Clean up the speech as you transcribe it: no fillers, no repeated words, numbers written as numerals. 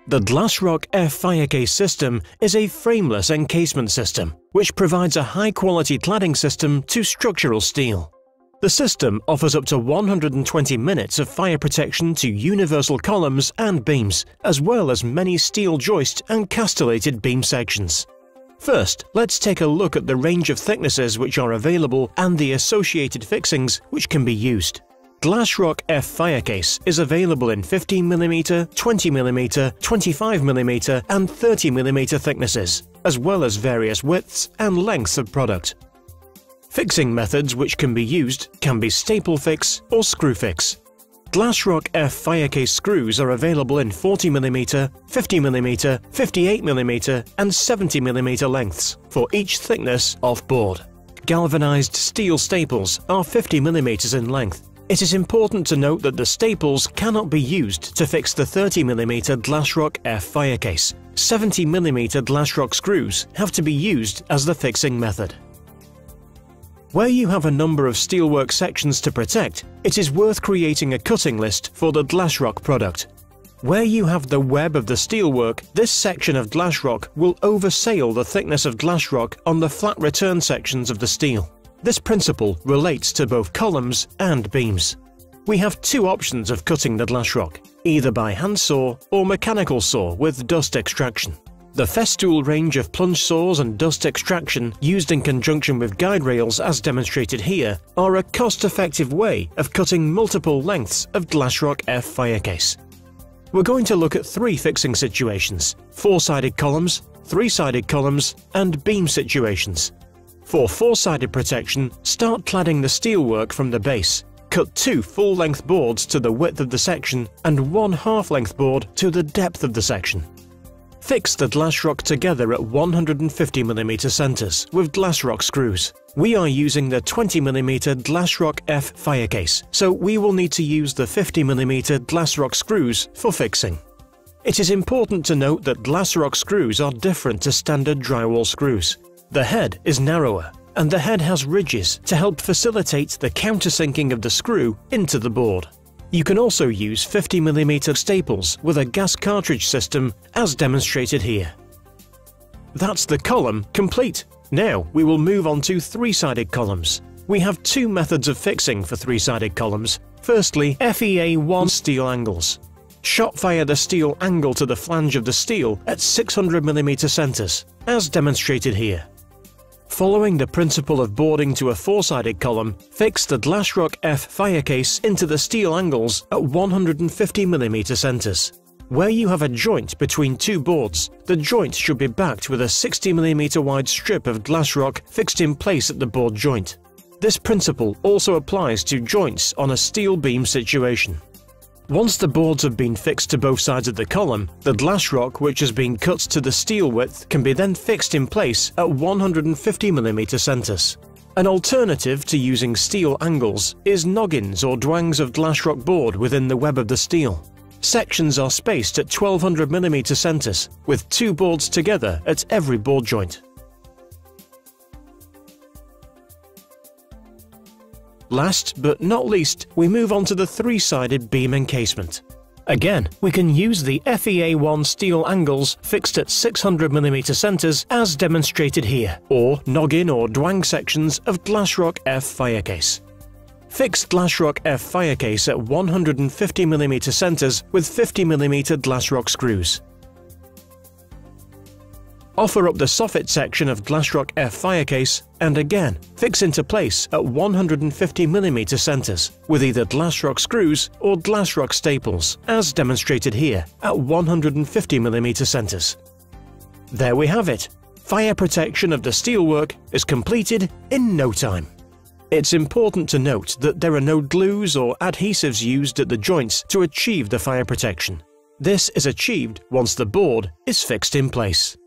The Glasroc F firecase system is a frameless encasement system, which provides a high-quality cladding system to structural steel. The system offers up to 120 minutes of fire protection to universal columns and beams, as well as many steel joist and castellated beam sections. First, let's take a look at the range of thicknesses which are available and the associated fixings which can be used. Glasroc F firecase is available in 15mm, 20mm, 25mm and 30mm thicknesses, as well as various widths and lengths of product. Fixing methods which can be used can be staple fix or screw fix. Glasroc F firecase screws are available in 40mm, 50mm, 58mm and 70mm lengths for each thickness of board. Galvanized steel staples are 50mm in length. It is important to note that the staples cannot be used to fix the 30mm Glasroc F firecase. 70mm Glasroc screws have to be used as the fixing method. Where you have a number of steelwork sections to protect, it is worth creating a cutting list for the Glasroc product. Where you have the web of the steelwork, this section of Glasroc will oversail the thickness of Glasroc on the flat return sections of the steel. This principle relates to both columns and beams. We have two options of cutting the Glasroc, either by handsaw or mechanical saw with dust extraction. The Festool range of plunge saws and dust extraction used in conjunction with guide rails as demonstrated here are a cost-effective way of cutting multiple lengths of Glasroc F firecase. We're going to look at three fixing situations: four-sided columns, three-sided columns and beam situations. For four-sided protection, start cladding the steelwork from the base. Cut two full-length boards to the width of the section and one half-length board to the depth of the section. Fix the Glasroc together at 150mm centers with Glasroc screws. We are using the 20mm Glasroc F firecase, so we will need to use the 50mm Glasroc screws for fixing. It is important to note that Glasroc screws are different to standard drywall screws. The head is narrower, and the head has ridges to help facilitate the countersinking of the screw into the board. You can also use 50mm staples with a gas cartridge system as demonstrated here. That's the column complete. Now we will move on to three-sided columns. We have two methods of fixing for three-sided columns. Firstly, FEA1 steel angles. Shot fire the steel angle to the flange of the steel at 600mm centers, as demonstrated here. Following the principle of boarding to a four-sided column, fix the Glasroc F firecase into the steel angles at 150mm centers. Where you have a joint between two boards, the joint should be backed with a 60mm wide strip of Glasroc fixed in place at the board joint. This principle also applies to joints on a steel beam situation. Once the boards have been fixed to both sides of the column, the Glasroc which has been cut to the steel width can be then fixed in place at 150mm centers. An alternative to using steel angles is noggins or dwangs of Glasroc board within the web of the steel. Sections are spaced at 1200mm centers, with two boards together at every board joint. Last but not least, we move on to the three-sided beam encasement. Again, we can use the FEA1 steel angles fixed at 600mm centers as demonstrated here, or noggin or dwang sections of Glasroc F firecase. Fix Glasroc F firecase at 150mm centers with 50mm Glasroc screws. Offer up the soffit section of Glasroc F firecase and again fix into place at 150mm centers with either Glasroc screws or Glasroc staples, as demonstrated here at 150mm centers. There we have it. Fire protection of the steelwork is completed in no time. It's important to note that there are no glues or adhesives used at the joints to achieve the fire protection. This is achieved once the board is fixed in place.